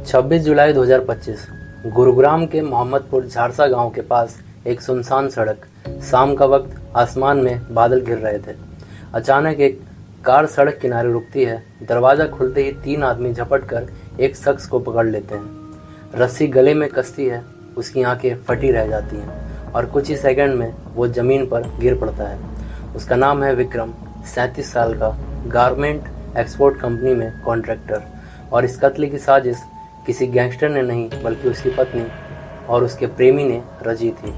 26 जुलाई 2025 गुरुग्राम के मोहम्मदपुर झारसा गांव के पास एक सुनसान सड़क। शाम का वक्त, आसमान में बादल घिर रहे थे। अचानक एक कार सड़क किनारे रुकती है। दरवाज़ा खुलते ही 3 आदमी झपट कर एक शख्स को पकड़ लेते हैं। रस्सी गले में कसती है, उसकी आंखें फटी रह जाती हैं और कुछ ही सेकंड में वो ज़मीन पर गिर पड़ता है। उसका नाम है विक्रम, 37 साल का, गारमेंट एक्सपोर्ट कंपनी में कॉन्ट्रैक्टर। और इस कत्ल की साजिश किसी गैंगस्टर ने नहीं बल्कि उसकी पत्नी और उसके प्रेमी ने रची थी।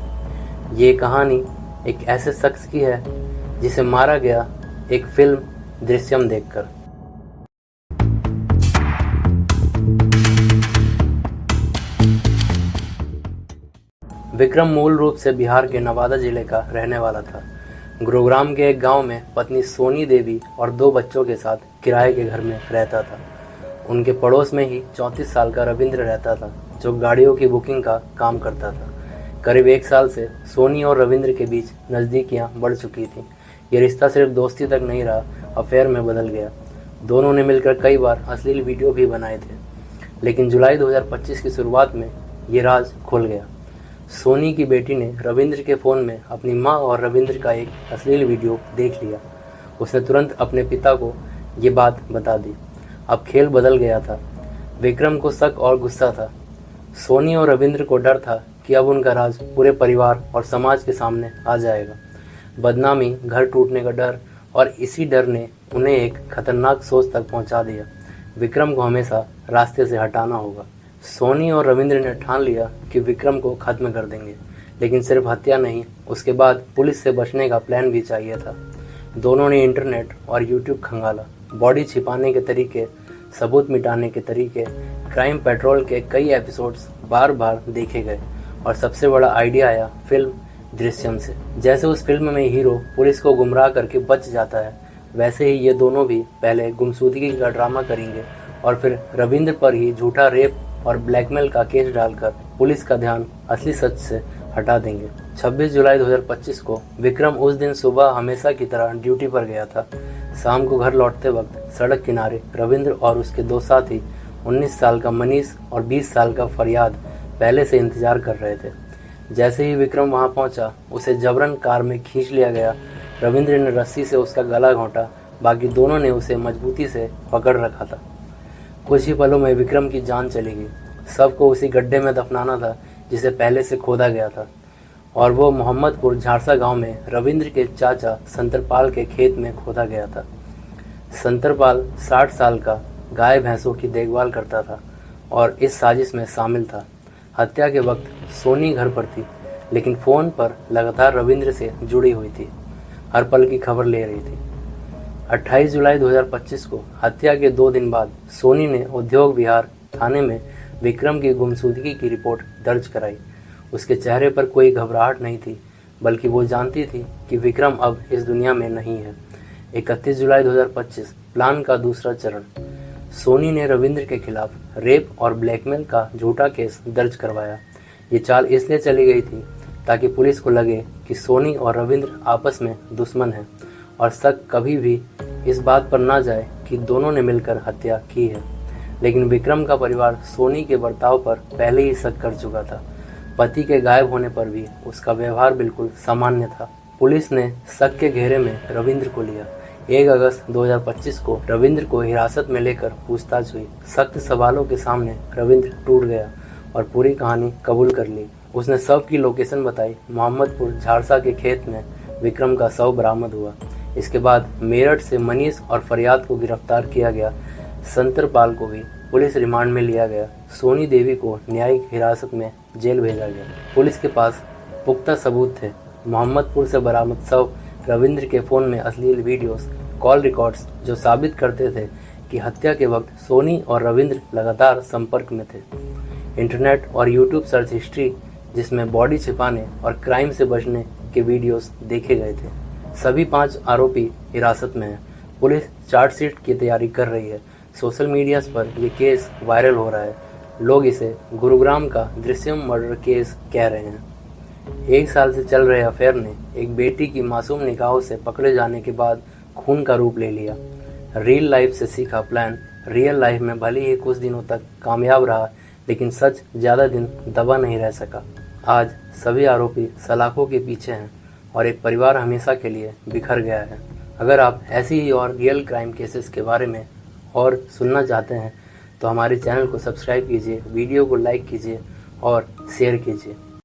ये कहानी एक ऐसे शख्स की है जिसे मारा गया एक फिल्म दृश्यम देखकर। विक्रम मूल रूप से बिहार के नवादा जिले का रहने वाला था। गुरुग्राम के एक गांव में पत्नी सोनी देवी और 2 बच्चों के साथ किराए के घर में रहता था। उनके पड़ोस में ही 34 साल का रविंद्र रहता था, जो गाड़ियों की बुकिंग का काम करता था। करीब 1 साल से सोनी और रविंद्र के बीच नज़दीकियां बढ़ चुकी थीं। ये रिश्ता सिर्फ दोस्ती तक नहीं रहा, अफेयर में बदल गया। दोनों ने मिलकर कई बार अश्लील वीडियो भी बनाए थे। लेकिन जुलाई 2025 की शुरुआत में ये राज खुल गया। सोनी की बेटी ने रविंद्र के फ़ोन में अपनी माँ और रविंद्र का एक अश्लील वीडियो देख लिया। उसने तुरंत अपने पिता को ये बात बता दी। अब खेल बदल गया था। विक्रम को शक और गुस्सा था। सोनी और रविंद्र को डर था कि अब उनका राज पूरे परिवार और समाज के सामने आ जाएगा। बदनामी, घर टूटने का डर, और इसी डर ने उन्हें एक खतरनाक सोच तक पहुंचा दिया। विक्रम को हमेशा रास्ते से हटाना होगा। सोनी और रविंद्र ने ठान लिया कि विक्रम को खत्म कर देंगे, लेकिन सिर्फ हत्या नहीं, उसके बाद पुलिस से बचने का प्लान भी चाहिए था। दोनों ने इंटरनेट और यूट्यूब खंगाला। बॉडी छिपाने के तरीके, सबूत मिटाने के तरीके, क्राइम पेट्रोल के कई एपिसोड्स बार बार देखे गए और सबसे बड़ा आइडिया आया फिल्म दृश्यम से। जैसे उस फिल्म में हीरो पुलिस को गुमराह करके बच जाता है, वैसे ही ये दोनों भी पहले गुमशुदगी का ड्रामा करेंगे और फिर रविंद्र पर ही झूठा रेप और ब्लैकमेल का केस डालकर पुलिस का ध्यान असली सच से हटा देंगे। 26 जुलाई 2025 को विक्रम उस दिन सुबह हमेशा की तरह ड्यूटी पर गया था। शाम को घर लौटते वक्त सड़क किनारे रविंद्र और उसके 2 साथी, 19 साल का मनीष और 20 साल का फरियाद, पहले से इंतजार कर रहे थे। जैसे ही विक्रम वहां पहुंचा, उसे जबरन कार में खींच लिया गया। रविंद्र ने रस्सी से उसका गला घोंटा, बाकी दोनों ने उसे मजबूती से पकड़ रखा था। कुछ ही पलों में विक्रम की जान चली गई। सबको उसी गड्ढे में दफनाना था जिसे पहले से खोदा गया था, और वो मोहम्मदपुर झारसा गांव में रविंद्र के चाचा संतरपाल के खेत में खोदा गया था। संतरपाल 60 साल का, गाय भैंसों की देखभाल करता था और इस साजिश में शामिल था। हत्या के वक्त सोनी घर पर थी, लेकिन फ़ोन पर लगातार रविंद्र से जुड़ी हुई थी, हर पल की खबर ले रही थी। 28 जुलाई 2025 को हत्या के 2 दिन बाद सोनी ने उद्योग विहार थाने में विक्रम की गुमशुदगी की रिपोर्ट दर्ज कराई। उसके चेहरे पर कोई घबराहट नहीं थी, बल्कि वो जानती थी कि विक्रम अब इस दुनिया में नहीं है। 31 जुलाई 2025 प्लान का दूसरा चरण। सोनी ने रविंद्र के खिलाफ रेप और ब्लैकमेल का झूठा केस दर्ज करवाया। ये चाल इसलिए चली गई थी ताकि पुलिस को लगे कि सोनी और रविंद्र आपस में दुश्मन हैं और शक कभी भी इस बात पर ना जाए कि दोनों ने मिलकर हत्या की है। लेकिन विक्रम का परिवार सोनी के बर्ताव पर पहले ही शक कर चुका था। पति के गायब होने पर भी उसका व्यवहार बिल्कुल सामान्य था। पुलिस ने शक के घेरे में रविंद्र को लिया। 1 अगस्त 2025 को रविंद्र को हिरासत में लेकर पूछताछ हुई। सख्त सवालों के सामने रविंद्र टूट गया और पूरी कहानी कबूल कर ली। उसने शव की लोकेशन बताई। मोहम्मदपुर झारसा के खेत में विक्रम का शव बरामद हुआ। इसके बाद मेरठ से मनीष और फरियाद को गिरफ्तार किया गया। संतरपाल को भी पुलिस रिमांड में लिया गया। सोनी देवी को न्यायिक हिरासत में जेल भेजा गया। पुलिस के पास पुख्ता सबूत थे। मोहम्मदपुर से बरामद शव, रविंद्र के फ़ोन में अश्लील वीडियोस, कॉल रिकॉर्ड्स, जो साबित करते थे कि हत्या के वक्त सोनी और रविंद्र लगातार संपर्क में थे। इंटरनेट और यूट्यूब सर्च हिस्ट्री, जिसमें बॉडी छिपाने और क्राइम से बचने के वीडियोस देखे गए थे। सभी 5 आरोपी हिरासत में हैं। पुलिस चार्जशीट की तैयारी कर रही है। सोशल मीडिया पर यह केस वायरल हो रहा है। लोग इसे गुरुग्राम का दृश्यम मर्डर केस कह रहे हैं। 1 साल से चल रहे अफेयर ने एक बेटी की मासूम निगाहों से पकड़े जाने के बाद खून का रूप ले लिया। रियल लाइफ से सीखा प्लान, रियल लाइफ में भले ही कुछ दिनों तक कामयाब रहा, लेकिन सच ज़्यादा दिन दबा नहीं रह सका। आज सभी आरोपी सलाखों के पीछे हैं और एक परिवार हमेशा के लिए बिखर गया है। अगर आप ऐसी ही और रियल क्राइम केसेस के बारे में और सुनना चाहते हैं तो हमारे चैनल को सब्सक्राइब कीजिए, वीडियो को लाइक कीजिए और शेयर कीजिए।